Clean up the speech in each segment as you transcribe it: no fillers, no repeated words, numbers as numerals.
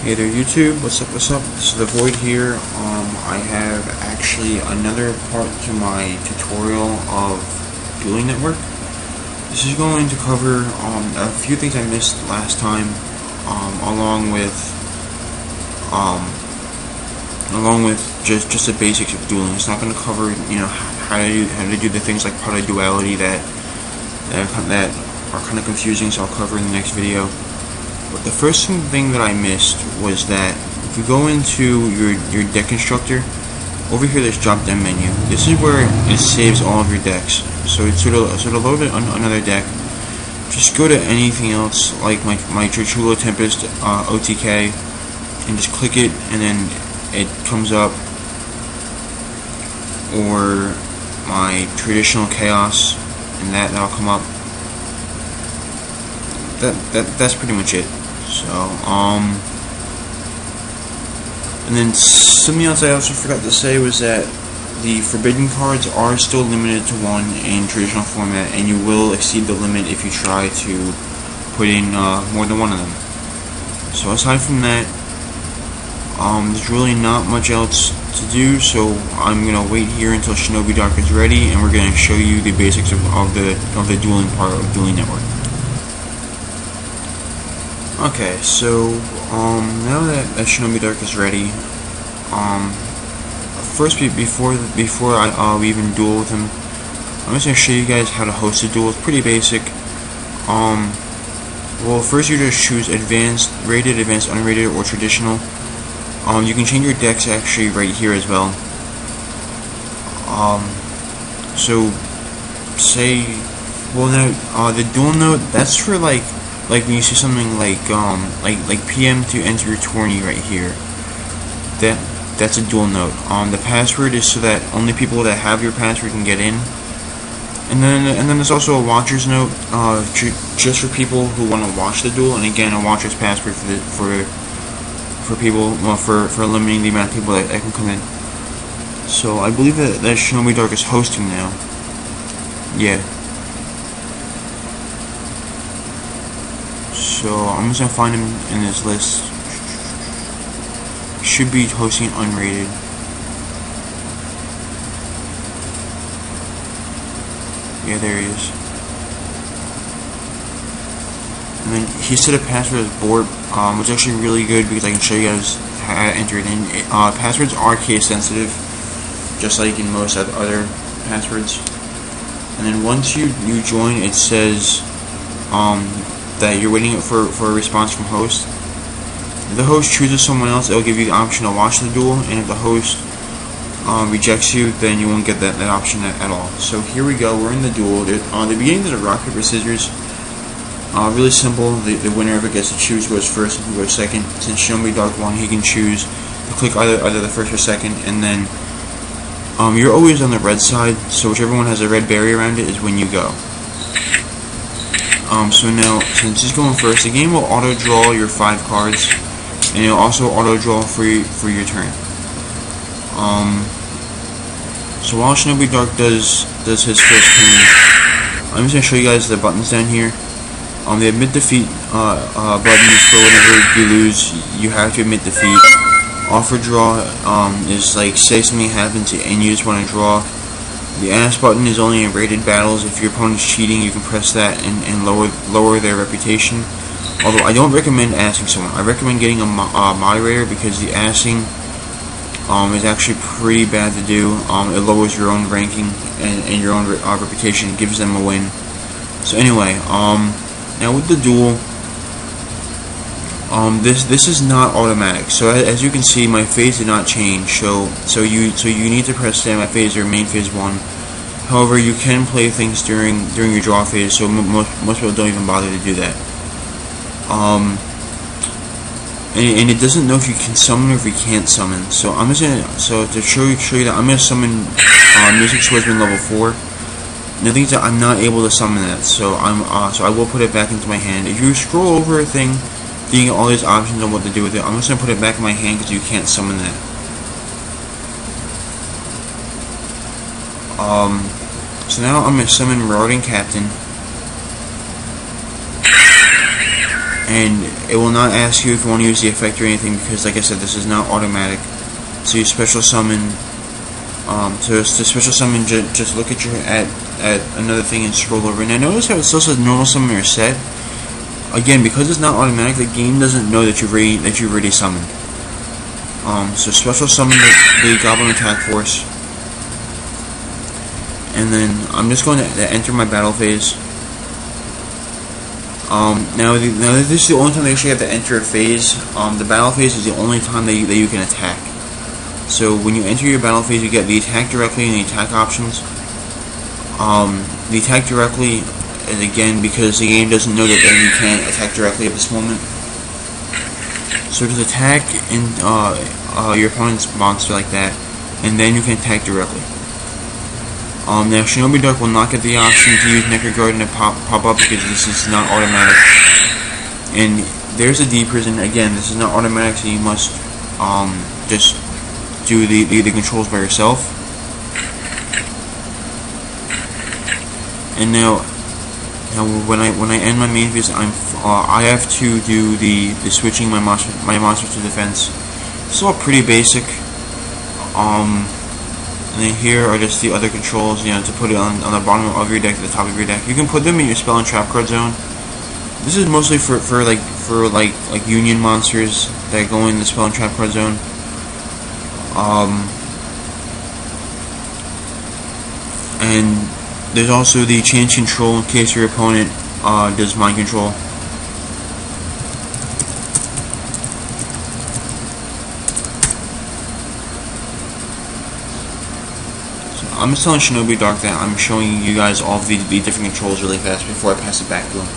Hey there YouTube, what's up, this is the Void here. I have actually another part to my tutorial of Dueling Network. This is going to cover a few things I missed last time, along with just the basics of dueling. It's not going to cover, how to do the things like part of duality that are kind of confusing, so I'll cover in the next video. But the first thing that I missed was that if you go into your deck constructor, over here there's drop down menu. This is where it saves all of your decks. So to load another deck, just go to anything else like my Chula Tempest OTK and just click it, and then it comes up, or my traditional Chaos, and that'll come up. That's pretty much it. So, and then something else I also forgot to say was that the forbidden cards are still limited to 1 in traditional format, and you will exceed the limit if you try to put in more than one of them. So aside from that, there's really not much else to do, so I'm gonna wait here until Shinobi Dark is ready, and we're gonna show you the basics of the dueling part of Dueling Network. Okay, so now that Shinobi Dark is ready, first before we even duel with him, I'm just gonna show you guys how to host a duel. It's pretty basic. Well, first you just choose advanced, rated, advanced, unrated, or traditional. You can change your decks actually right here as well. So say, well now the duel note, that's for like when you see something like PM to enter your tourney right here. That's a duel note. The password is so that only people that have your password can get in. And then there's also a watcher's note, just for people who want to watch the duel. And again, a watcher's password for people, well, for limiting the amount of people that can come in. So I believe that Shinobi Dark is hosting now. Yeah. So I'm just gonna find him in this list. Should be hosting unrated. Yeah, there he is. And then he set a password as board, which is actually really good because I can show you guys how to enter it in. Passwords are case sensitive, just like in most other passwords. And then once you join, it says that you're waiting for a response from host. If the host chooses someone else, it'll give you the option to watch the duel, and if the host rejects you, then you won't get that option at all. So here we go, we're in the duel. The beginning there's a rock, paper, scissors. Really simple. The winner of it gets to choose who goes first and who goes second. Since Shinobi Dark won, he can choose to click either the first or second, and then you're always on the red side, so whichever one has a red barrier around it is when you go. So now, since he's going first, the game will auto-draw your 5 cards, and it'll also auto-draw for your turn. So while Shinobi Dark does his first turn, I'm just going to show you guys the buttons down here. The admit defeat button is for whenever you lose, you have to admit defeat. Offer draw is like, say something happens and you just want to draw. The ask button is only in rated battles. If your opponent's cheating, you can press that and lower their reputation. Although I don't recommend asking someone. I recommend getting a moderator, because the asking is actually pretty bad to do. It lowers your own ranking and your own reputation. It gives them a win. So anyway, now with the duel, this is not automatic. So as you can see, my phase did not change. So you need to press standby phase or main phase 1. However, you can play things during your draw phase. So most people don't even bother to do that. And it doesn't know if you can summon or if you can't summon. So I'm just gonna to show you that I'm gonna summon Music Swordsman level 4. And the thing is that I'm not able to summon that. So I will put it back into my hand. If you scroll over a thing, you get all these options on what to do with it. I'm just going to put it back in my hand because you can't summon that. So now I'm going to summon Marauding Captain. and it will not ask you if you want to use the effect or anything, because like I said, this is not automatic. So you special summon. To special summon, just look at another thing and scroll over. And I notice how it still says normal summon or set. Again, because it's not automatic, the game doesn't know that you've already summoned. So special summon the Goblin Attack Force, and then I'm just going to enter my battle phase. Now this is the only time they actually have to enter a phase. The battle phase is the only time that you can attack. So when you enter your battle phase, you get the attack directly and the attack options. The attack directly is, again, because the game doesn't know that you can't attack directly at this moment. So just attack your opponent's monster like that, and then you can attack directly. Now Shinobi Duck will not get the option to use Necro Garden to pop up, because this is not automatic. And there's a D prison. Again, this is not automatic, so you must just do the controls by yourself. And now when I end my main phase, I have to do the switching my monster to defense. It's all pretty basic. And then here are just the other controls, to put it on the bottom of your deck, the top of your deck. You can put them in your spell and trap card zone. This is mostly for union monsters that go in the spell and trap card zone. And there's also the change control in case your opponent does mind control. So I'm just telling Shinobi Dark that I'm showing you guys all of the different controls really fast before I pass it back to him.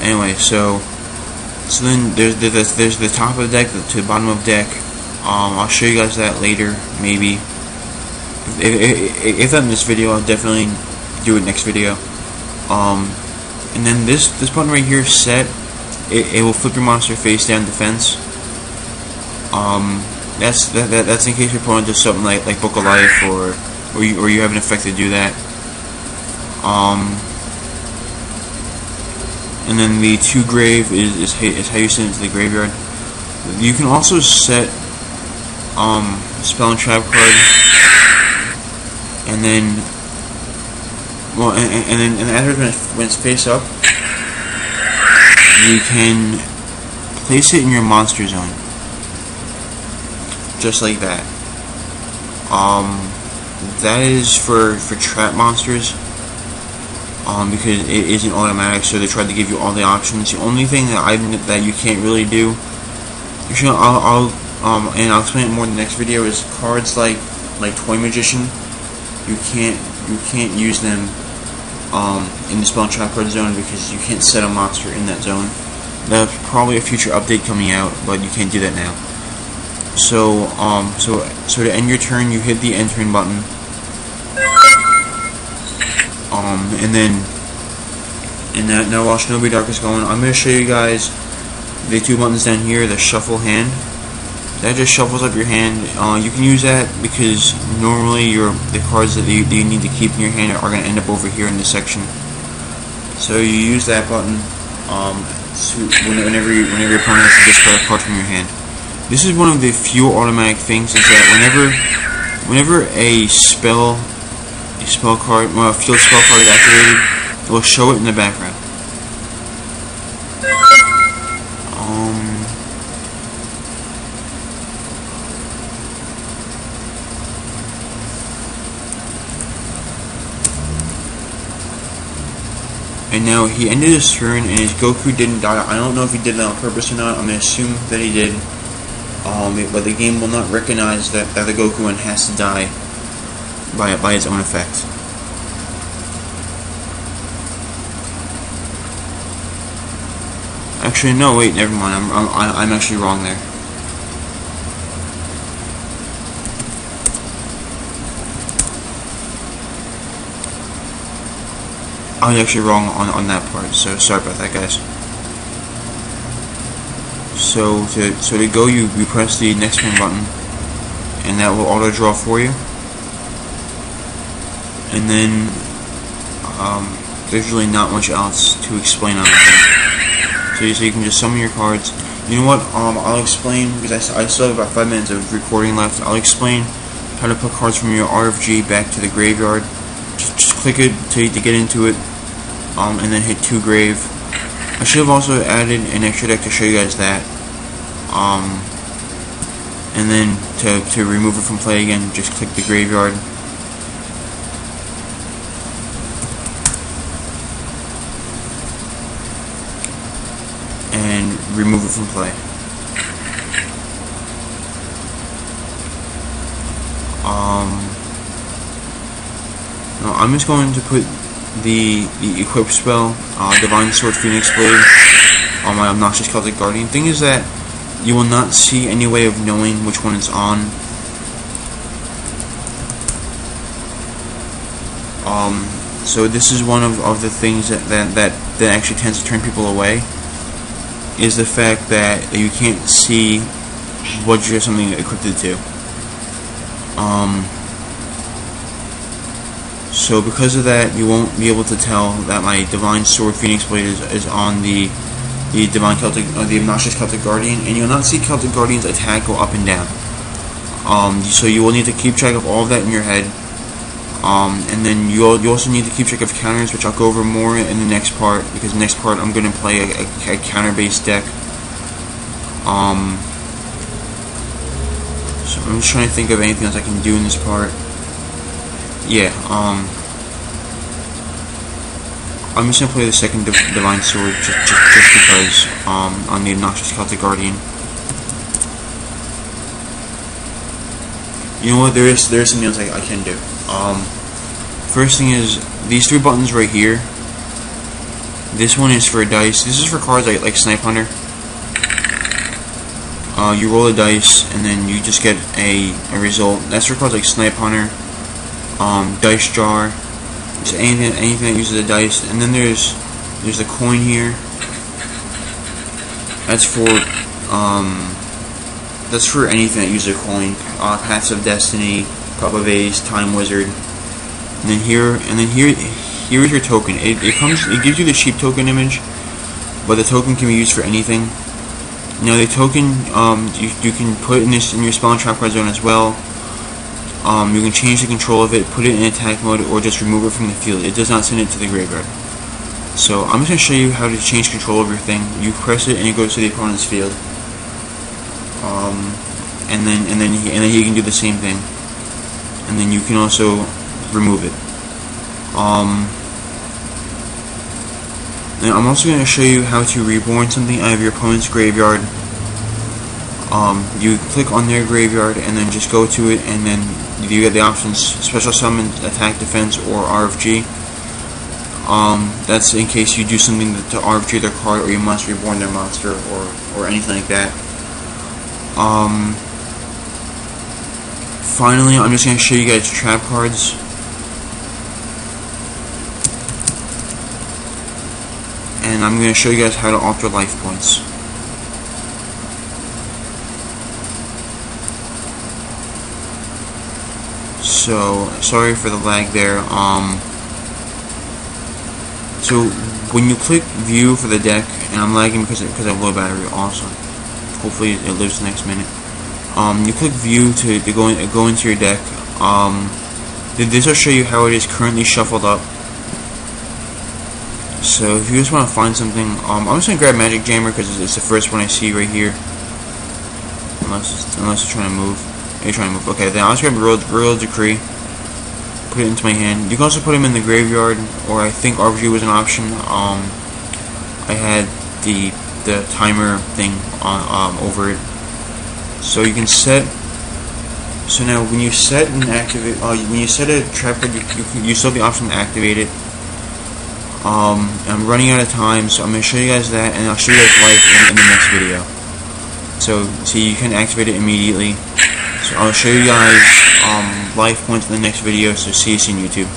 Anyway, so then there's the top of the deck to the bottom of the deck. I'll show you guys that later, maybe. If not in this video, I'll definitely do it next video. And then this button right here, set, it will flip your monster face down defense. That's in case your opponent does something like Book of Life, or you have an effect to do that. And then the to grave is how you send it to the graveyard. You can also set spell and trap card, and then after when it's face up, you can place it in your monster zone, just like that. That is for trap monsters. Because it isn't automatic, so they tried to give you all the options. The only thing that you can't really do, I'll explain it more in the next video, is cards like Toy Magician. You can't use them in the spell and trap card zone, because you can't set a monster in that zone. That's probably a future update coming out, but you can't do that now. So to end your turn, you hit the end turn button. And now while Shinobi Dark is going, I'm going to show you guys the two buttons down here, the shuffle hand. That just shuffles up your hand. You can use that because normally the cards that you need to keep in your hand are going to end up over here in this section. So you use that button whenever your opponent has to discard a card from your hand. This is one of the few automatic things, is that whenever a field spell card is activated, it will show it in the background. And now he ended his turn, and his Goku didn't die. I don't know if he did that on purpose or not. I'm going to assume that he did. But the game will not recognize that the Goku one has to die by its own effect. Actually, no, wait, never mind. I'm actually wrong there. I was actually wrong on that part, so sorry about that, guys. So to go, you press the next turn button, and that will auto draw for you. And then there's really not much else to explain on it. So you can just summon your cards. You know what? I'll explain, because I still have about 5 minutes of recording left. I'll explain how to put cards from your RFG back to the graveyard. Just click it to get into it, and then hit 2 grave. I should have also added an extra deck to show you guys that. And then to remove it from play again, just click the graveyard. And remove it from play. Now I'm just going to put the equip spell, Divine Sword Phoenix Blade, on my Obnoxious Celtic Guardian. Thing is that you will not see any way of knowing which one it's on. So this is one of the things that actually tends to turn people away, is the fact that you can't see what you have something equipped to. So because of that, you won't be able to tell that my Divine Sword Phoenix Blade is on the Divine Celtic, the Obnoxious Celtic Guardian, and you'll not see Celtic Guardian's attack go up and down. So you will need to keep track of all of that in your head, and then you also need to keep track of counters, which I'll go over more in the next part, because the next part I'm going to play a counter-based deck. So I'm just trying to think of anything else I can do in this part. Yeah, I'm just going to play the second Divine Sword just because, on the Obnoxious Celtic Guardian. You know what, there is something else I can do. First thing is, these 3 buttons right here, this one is for dice. This is for cards like Snipe Hunter. You roll a dice, and then you just get a result. That's for cards like Snipe Hunter, Dice Jar, just anything that uses a dice. And then there's the coin here. That's for anything that uses a coin. Paths of Destiny, Cup of Ace, Time Wizard. And then here is your token. It gives you the cheap token image, but the token can be used for anything. Now the token, you can put in your spell and trap card zone as well. You can change the control of it, put it in attack mode, or just remove it from the field. It does not send it to the graveyard. So I'm just going to show you how to change control of your thing. You press it and it goes to the opponent's field. And then he can do the same thing. And then you can also remove it. Now I'm also going to show you how to reborn something out of your opponent's graveyard. You click on their graveyard and then just go to it, and then you get the options Special Summon, Attack, Defense, or RFG. That's in case you do something to RFG their card, or you must reborn their monster, or anything like that. Finally, I'm just going to show you guys trap cards. And I'm going to show you guys how to alter life points. So, sorry for the lag there. So, when you click view for the deck, and I'm lagging because I have low battery, awesome. Hopefully it lives the next minute. You click view to go into your deck. This will show you how it is currently shuffled up. So if you just want to find something, I'm just going to grab Magic Jammer because it's the first one I see right here. Unless you're trying to move. You're trying to move. Okay, then I'll just grab Royal Decree. Put it into my hand. You can also put him in the graveyard, or I think RFG was an option. I had the timer thing on over it. So you can set. So now when you set and activate, when you set a trap card, you still have the option to activate it. I'm running out of time, so I'm going to show you guys that, and I'll show you guys life in the next video. So, see, you can activate it immediately. So I'll show you guys life points in the next video, so see you soon, YouTube.